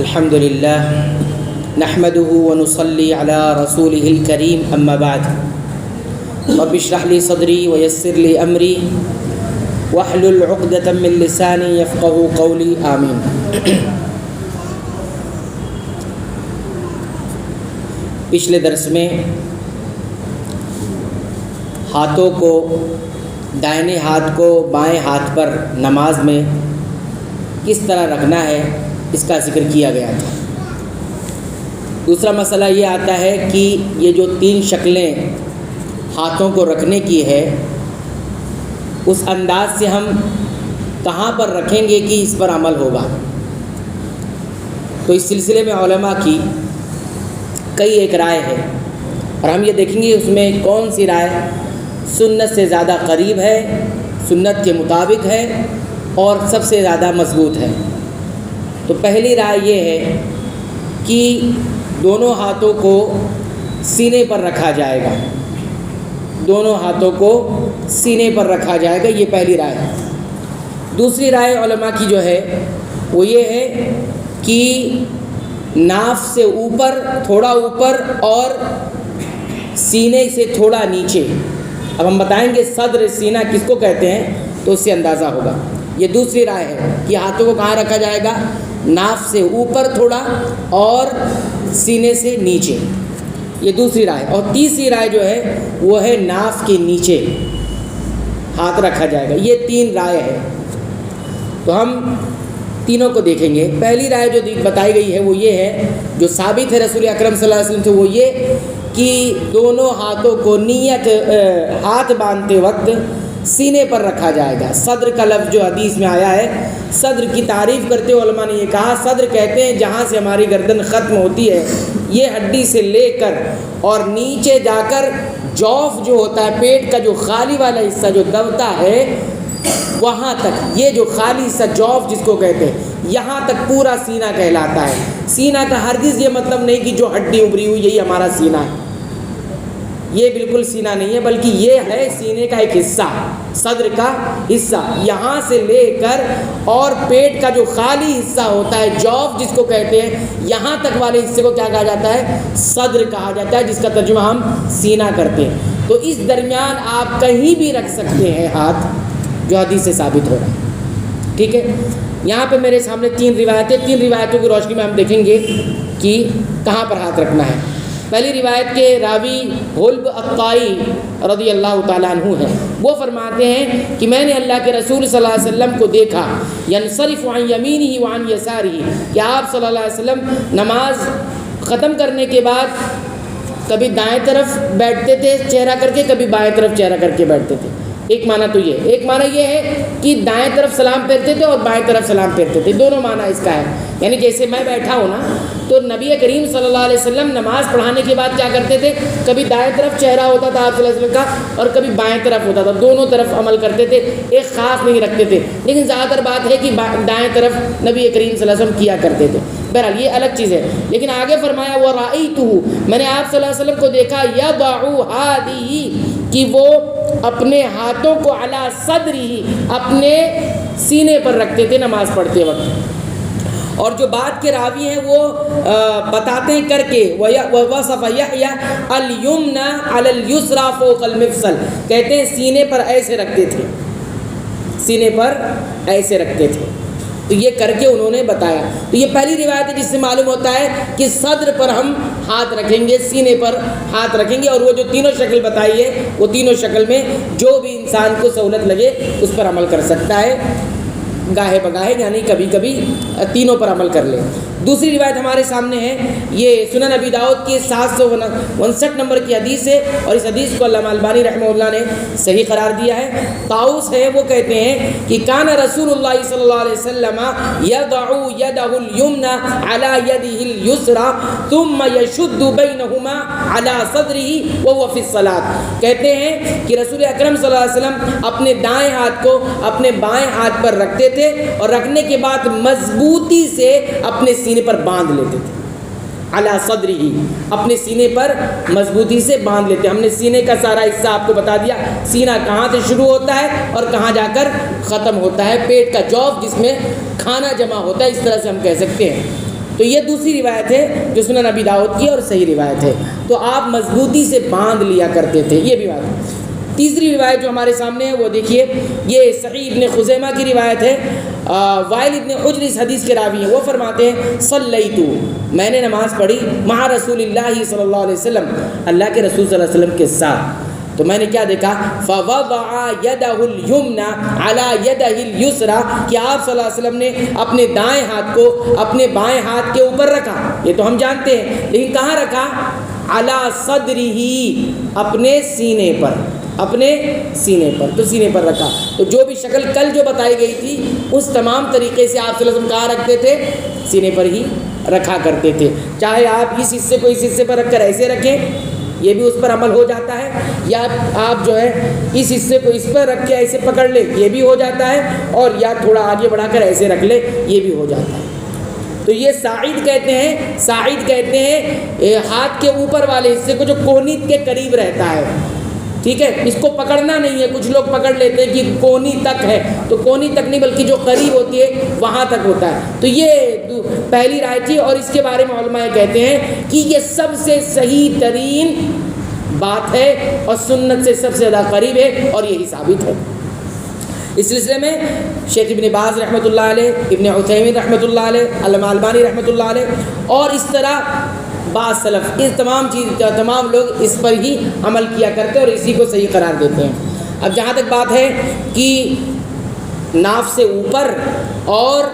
الحمد للہ نحمده ونصلي على رسوله الكريم اما بعد رب اشرح لي صدري ويسر لي امري واحلل عقدة من لساني يفقهوا قولي آمین۔ پچھلے درس میں ہاتھوں کو، دائنے ہاتھ کو بائیں ہاتھ پر نماز میں کس طرح رکھنا ہے اس کا ذکر کیا گیا تھا۔ دوسرا مسئلہ یہ آتا ہے کہ یہ جو تین شکلیں ہاتھوں کو رکھنے کی ہے، اس انداز سے ہم کہاں پر رکھیں گے کہ اس پر عمل ہوگا۔ تو اس سلسلے میں علماء کی کئی ایک رائے ہے، اور ہم یہ دیکھیں گے اس میں کون سی رائے سنت سے زیادہ قریب ہے، سنت کے مطابق ہے اور سب سے زیادہ مضبوط ہے۔ تو پہلی رائے یہ ہے کہ دونوں ہاتھوں کو سینے پر رکھا جائے گا، دونوں ہاتھوں کو سینے پر رکھا جائے گا، یہ پہلی رائے ہے۔ دوسری رائے علماء کی جو ہے وہ یہ ہے کہ ناف سے اوپر، تھوڑا اوپر اور سینے سے تھوڑا نیچے۔ اب ہم بتائیں گے صدر سینہ کس کو کہتے ہیں تو اس سے اندازہ ہوگا۔ یہ دوسری رائے ہے کہ ہاتھوں کو کہاں رکھا جائے گا، ناف سے اوپر تھوڑا اور سینے سے نیچے، یہ دوسری رائے۔ اور تیسری رائے جو ہے وہ ہے ناف کے نیچے ہاتھ رکھا جائے گا۔ یہ تین رائے ہے، تو ہم تینوں کو دیکھیں گے۔ پہلی رائے جو بتائی گئی ہے وہ یہ ہے، جو ثابت ہے رسول اکرم صلی اللہ علیہ وسلم سے، وہ یہ کہ دونوں ہاتھوں کو ہاتھ باندھتے وقت سینے پر رکھا جائے گا۔ صدر کا لفظ جو حدیث میں آیا ہے، صدر کی تعریف کرتے ہوئے علماء نے یہ کہا، صدر کہتے ہیں جہاں سے ہماری گردن ختم ہوتی ہے، یہ ہڈی سے لے کر اور نیچے جا کر جوف جو ہوتا ہے، پیٹ کا جو خالی والا حصہ جو دبتا ہے، وہاں تک، یہ جو خالی حصہ جوف جس کو کہتے ہیں، یہاں تک پورا سینہ کہلاتا ہے۔ سینہ کا ہرگز یہ مطلب نہیں کہ جو ہڈی ابری ہوئی یہی ہمارا سینہ ہے، یہ بالکل سینہ نہیں ہے، بلکہ یہ ہے سینے کا ایک حصہ، صدر کا حصہ، یہاں سے لے کر اور پیٹ کا جو خالی حصہ ہوتا ہے، جوف جس کو کہتے ہیں، یہاں تک والے حصے کو کیا کہا جاتا ہے، صدر کہا جاتا ہے، جس کا ترجمہ ہم سینہ کرتے ہیں۔ تو اس درمیان آپ کہیں بھی رکھ سکتے ہیں ہاتھ، جو حدیث سے ثابت ہو رہا ہے، ٹھیک ہے۔ یہاں پہ میرے سامنے تین روایتوں کی روشنی میں ہم دیکھیں گے کہ کہاں پر ہاتھ رکھنا ہے۔ پہلی روایت کے راوی حلب الطائی رضی اللہ تعالیٰ عنہ ہے، وہ فرماتے ہیں کہ میں نے اللہ کے رسول صلی اللہ علیہ وسلم کو دیکھا، ینصرف عن یمینہ وعن یسارہ، کہ آپ صلی اللہ علیہ وسلم نماز ختم کرنے کے بعد کبھی دائیں طرف بیٹھتے تھے چہرہ کر کے، کبھی بائیں طرف چہرہ کر کے بیٹھتے تھے۔ ایک معنی تو یہ، ایک معنی یہ ہے کہ دائیں طرف سلام پھیرتے تھے اور بائیں طرف سلام پھیرتے تھے، دونوں معنی اس کا ہے۔ یعنی جیسے میں بیٹھا ہوں نا، تو نبی کریم صلی اللہ علیہ وسلم نماز پڑھانے کے بعد کیا کرتے تھے، کبھی دائیں طرف چہرہ ہوتا تھا آپ صلی اللہ علیہ وسلم کا، اور کبھی بائیں طرف ہوتا تھا، دونوں طرف عمل کرتے تھے، ایک خاص نہیں رکھتے تھے۔ لیکن زیادہ تر بات ہے کہ دائیں طرف نبی کریم صلی اللہ علیہ وسلم کیا کرتے تھے۔ بہرحال یہ الگ چیز ہے، لیکن آگے فرمایا وَرَأَيْتُهُ، میں نے آپ صلی اللہ علیہ وسلم کو دیکھا، يَضَعُ هَذِهِ، کہ وہ اپنے ہاتھوں کو علی صدرہ، اپنے سینے پر رکھتے تھے نماز پڑھتے وقت۔ اور جو بات کے راوی ہیں وہ بتاتے ہیں کر کے، وَوَصَفَ يَحْيَى الْيُمْنَى عَلَى الْيُسْرَى فَوْقَ الْمِفْصَلِ، کہتے ہیں سینے پر ایسے رکھتے تھے، سینے پر ایسے رکھتے تھے، تو یہ کر کے انہوں نے بتایا۔ تو یہ پہلی روایت ہے جس سے معلوم ہوتا ہے کہ صدر پر ہم ہاتھ رکھیں گے، سینے پر ہاتھ رکھیں گے، اور وہ جو تینوں شکل بتائی ہے، وہ تینوں شکل میں جو بھی انسان کو سہولت لگے اس پر عمل کر سکتا ہے، گاہے بگاہے، یعنی کبھی کبھی تینوں پر عمل کر لے۔ دوسری روایت ہمارے سامنے ہے، یہ سنن ابی داؤد کی 759 نمبر کی حدیث ہے، اور اس حدیث کو علامہ البانی رحمہ اللہ نے صحیح قرار دیا ہے۔ طاؤس ہے، وہ کہتے ہیں کہ کان رسول اللہ صلی اللہ علیہ وسلم یضع یدہ الیمنی علی یدہ الیسری ثم یشد بینہما علی صدرہ وہو فی الصلاۃ، کہتے ہیں کہ رسول اکرم صلی اللہ علیہ وسلم اپنے دائیں ہاتھ کو اپنے بائیں ہاتھ پر رکھتے تھے، اور رکھنے کے بعد مضبوطی سے اپنے سینے پر باندھ لیتے تھے، علی صدرہ، اپنے سینے پر مضبوطی سے باندھ لیتے ہیں۔ ہم نے سینے کا سارا حصہ آپ کو بتا دیا، سینہ کہاں سے شروع ہوتا ہے اور کہاں جا کر ختم ہوتا ہے، پیٹ کا جوف جس میں کھانا جمع ہوتا ہے، اس طرح سے ہم کہہ سکتے ہیں۔ تو یہ دوسری روایت ہے جو سنن ابی داؤد کی اور صحیح روایت ہے. تو آپ مضبوطی سے باندھ لیا کرتے تھے، یہ بھی بات ہے. تیسری روایت جو ہمارے سامنے ہے وہ دیکھیے، یہ صحیح ابن خزیمہ کی روایت ہے. وائل ابن حجر اس حدیث کے راوی ہیں. وہ فرماتے ہیں صلیتو، میں نے نماز پڑھی مع رسول اللہ صلی اللہ علیہ وسلم، اللہ کے رسول صلی اللہ علیہ وسلم کے ساتھ. تو میں نے کیا دیکھا، فوضع یدہ الیمنی علی یدہ الیسری، کہ آپ صلی اللہ علیہ وسلم نے اپنے دائیں ہاتھ کو اپنے بائیں ہاتھ کے اوپر رکھا. یہ تو ہم جانتے ہیں، لیکن کہاں رکھا؟ علی صدرہ، اپنے سینے پر، اپنے سینے پر. تو سینے پر رکھا. تو جو بھی شکل کل جو بتائی گئی تھی اس تمام طریقے سے آپ صلی اللہ علیہ وسلم کہاں رکھتے تھے؟ سینے پر ہی رکھا کرتے تھے. چاہے آپ اس حصے کو اس حصے پر رکھ کر ایسے رکھیں، یہ بھی اس پر عمل ہو جاتا ہے، یا آپ جو ہے اس حصے کو اس پر رکھ کے ایسے پکڑ لے، یہ بھی ہو جاتا ہے، اور یا تھوڑا آگے بڑھا کر ایسے رکھ لے، یہ بھی ہو جاتا ہے. تو یہ ساعد کہتے ہیں. ساعد کہتے ہیں ہاتھ کے اوپر والے حصے کو جو کونی کے قریب رہتا ہے. ٹھیک ہے، اس کو پکڑنا نہیں ہے. کچھ لوگ پکڑ لیتے ہیں کہ کونی تک ہے، تو کونی تک نہیں بلکہ جو قریب ہوتی ہے وہاں تک ہوتا ہے. تو یہ پہلی رائے تھی، اور اس کے بارے میں علماء کہتے ہیں کہ یہ سب سے صحیح ترین بات ہے اور سنت سے سب سے زیادہ قریب ہے، اور یہی ثابت ہے. اس سلسلے میں شیخ ابن باز رحمۃ اللہ علیہ، ابن عثیمین رحمۃ اللہ علیہ، علامہ البانی رحمۃ اللہ علیہ، اور اس طرح بعض سلف، اس تمام لوگ اس پر ہی عمل کیا کرتے اور اسی کو صحیح قرار دیتے ہیں. اب جہاں تک بات ہے کہ ناف سے اوپر اور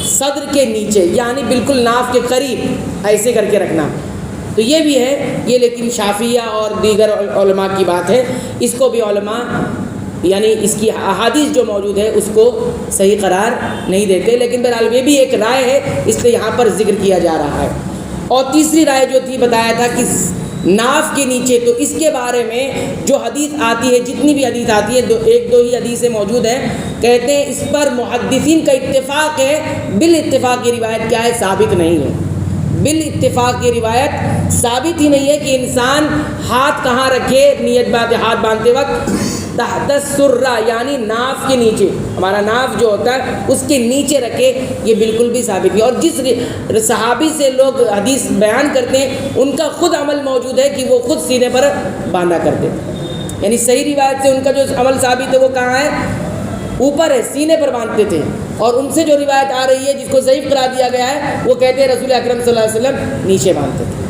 صدر کے نیچے، یعنی بالکل ناف کے قریب ایسے کر کے رکھنا، تو یہ بھی ہے، یہ لیکن شافعیہ اور دیگر علماء کی بات ہے. اس کو بھی علماء یعنی اس کی احادیث جو موجود ہے اس کو صحیح قرار نہیں دیتے، لیکن بہرحال یہ بھی ایک رائے ہے، اس لیے یہاں پر ذکر کیا جا رہا ہے. اور تیسری رائے جو تھی، بتایا تھا کہ ناف کے نیچے، تو اس کے بارے میں جو حدیث آتی ہے، جتنی بھی حدیث آتی ہے، ایک دو ہی حدیثیں موجود ہیں. کہتے ہیں اس پر محدثین کا اتفاق ہے. بالاتفاق یہ روایت کیا ہے؟ ثابت نہیں ہے. بالاتفاق یہ روایت ثابت ہی نہیں ہے کہ انسان ہاتھ کہاں رکھے نیت بات ہاتھ باندھتے وقت، تحت السرہ، یعنی ناف کے نیچے، ہمارا ناف جو ہوتا ہے اس کے نیچے رکھے، یہ بالکل بھی ثابت نہیں. اور جس صحابی سے لوگ حدیث بیان کرتے ہیں ان کا خود عمل موجود ہے کہ وہ خود سینے پر باندھا کرتے ہیں. یعنی صحیح روایت سے ان کا جو عمل ثابت ہے وہ کہاں ہے؟ اوپر ہے، سینے پر باندھتے تھے. اور ان سے جو روایت آ رہی ہے جس کو ضعیف قرار دیا گیا ہے، وہ کہتے ہیں رسول اکرم صلی اللہ علیہ وسلم نیچے باندھتے تھے.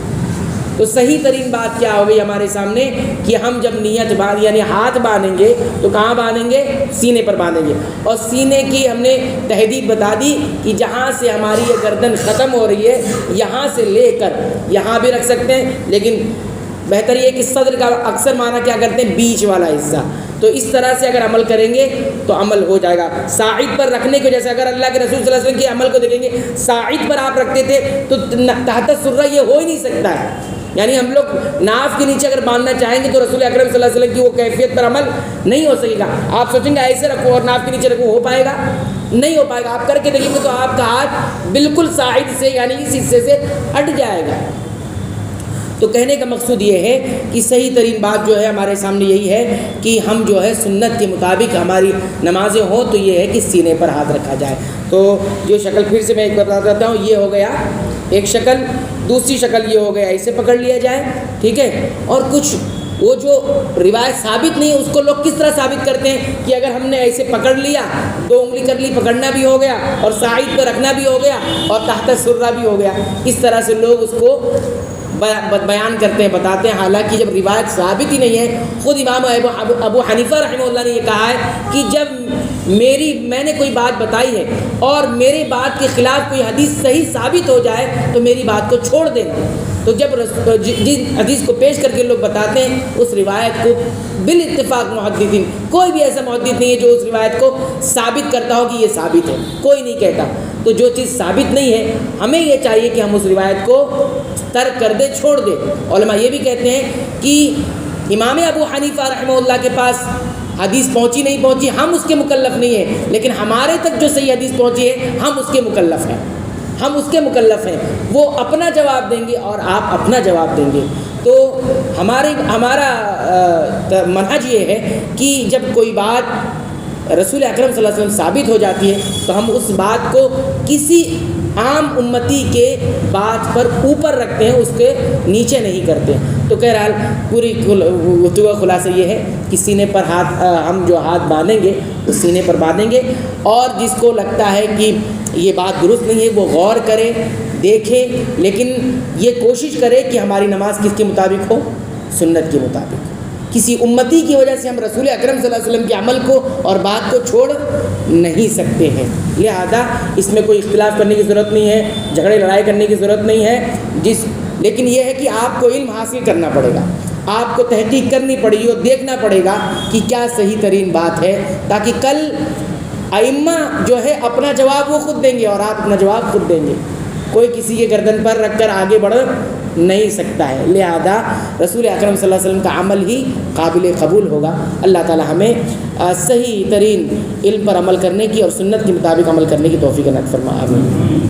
تو صحیح ترین بات کیا ہو گئی ہمارے سامنے کہ ہم جب نیت یعنی ہاتھ باندھیں گے تو کہاں باندھیں گے؟ سینے پر باندھیں گے. اور سینے کی ہم نے تحدید بتا دی کہ جہاں سے ہماری یہ گردن ختم ہو رہی ہے، یہاں سے لے کر یہاں بھی رکھ سکتے ہیں، لیکن بہتر یہ کہ صدر کا اکثر معنی کیا کرتے ہیں؟ بیچ والا حصہ. تو اس طرح سے اگر عمل کریں گے تو عمل ہو جائے گا. ساعد پر رکھنے کی وجہ سے اگر اللہ کے رسول صلی اللہ علیہ وسلم کے عمل کو دیکھیں گے، ساعد پر آپ رکھتے تھے تو تحت السرہ یہ ہو ہی نہیں سکتا ہے. یعنی ہم لوگ ناف کے نیچے اگر باندھنا چاہیں گے تو رسول اکرم صلی اللہ علیہ وسلم کی وہ کیفیت پر عمل نہیں ہو سکے گا. آپ سوچیں گے ایسے رکھو اور ناف کے نیچے رکھو، ہو پائے گا؟ نہیں ہو پائے گا. آپ کر کے دیکھیں گے تو آپ کا ہاتھ بالکل ساعد سے یعنی اس حصے سے ہٹ جائے گا. تو کہنے کا مقصود یہ ہے کہ صحیح ترین بات جو ہے ہمارے سامنے یہی ہے کہ ہم جو ہے سنت کے مطابق ہماری نمازیں ہوں تو یہ ہے کہ سینے پر ہاتھ رکھا جائے. تو جو شکل پھر سے میں ایک بتا دیتا ہوں، یہ ہو گیا ایک شکل. دوسری شکل یہ ہو گیا ایسے پکڑ لیا جائے، ٹھیک ہے. اور کچھ وہ جو روایت ثابت نہیں ہے اس کو لوگ کس طرح ثابت کرتے ہیں کہ اگر ہم نے ایسے پکڑ لیا، 2 انگلی کر لی، پکڑنا بھی ہو گیا اور ساعد پہ رکھنا بھی ہو گیا اور تحت سرہ بھی ہو گیا. اس طرح سے لوگ اس کو بیان کرتے ہیں، بتاتے ہیں، حالانکہ جب روایت ثابت ہی نہیں ہے. خود امام ابو حنیفہ رحمہ اللہ نے یہ کہا ہے کہ جب میں نے کوئی بات بتائی ہے اور میرے بات کے خلاف کوئی حدیث صحیح ثابت ہو جائے تو میری بات کو چھوڑ دینا. تو جب جس حدیث کو پیش کر کے لوگ بتاتے ہیں اس روایت کو بالاتفاق محدثین، کوئی بھی ایسا محدث نہیں ہے جو اس روایت کو ثابت کرتا ہو کہ یہ ثابت ہے، کوئی نہیں کہتا. تو جو چیز ثابت نہیں ہے ہمیں یہ چاہیے کہ ہم اس روایت کو ترک کر دیں، چھوڑ دیں. علماء یہ بھی کہتے ہیں کہ امام ابو حنیفہ رحمہ اللہ کے پاس حدیث پہنچی نہیں پہنچی ہم اس کے مکلف نہیں ہیں، لیکن ہمارے تک جو صحیح حدیث پہنچی ہے ہم اس کے مکلف ہیں، ہم اس کے مکلف ہیں. وہ اپنا جواب دیں گے اور آپ اپنا جواب دیں گے. تو ہمارا منہج یہ ہے کہ جب کوئی بات رسول اکرم صلی اللہ علیہ وسلم ثابت ہو جاتی ہے تو ہم اس بات کو کسی عام امتی کے بات پر اوپر رکھتے ہیں، اس کے نیچے نہیں کرتے. تو بہرحال پوری گفتگو کا خلاصہ یہ ہے کہ سینے پر ہم جو ہاتھ باندھیں گے وہ سینے پر باندھیں گے، اور جس کو لگتا ہے کہ یہ بات درست نہیں ہے وہ غور کرے، دیکھے، لیکن یہ کوشش کرے کہ ہماری نماز کس کے مطابق ہو؟ سنت کے مطابق. کسی امتی کی وجہ سے ہم رسول اکرم صلی اللہ علیہ وسلم کے عمل کو اور بات کو چھوڑ نہیں سکتے ہیں. لہذا اس میں کوئی اختلاف کرنے کی ضرورت نہیں ہے، جھگڑے لڑائی کرنے کی ضرورت نہیں ہے. لیکن یہ ہے کہ آپ کو علم حاصل کرنا پڑے گا، آپ کو تحقیق کرنی پڑے گی اور دیکھنا پڑے گا کہ کیا صحیح ترین بات ہے، تاکہ کل ائمہ جو ہے اپنا جواب وہ خود دیں گے اور آپ اپنا جواب خود دیں گے. کوئی کسی کے گردن پر رکھ کر آگے بڑھ نہیں سکتا ہے. لہذا رسول اکرم صلی اللہ علیہ وسلم کا عمل ہی قابل قبول ہوگا. اللہ تعالی ہمیں صحیح ترین علم پر عمل کرنے کی اور سنت کے مطابق عمل کرنے کی توفیق عنایت فرمائے. آمین.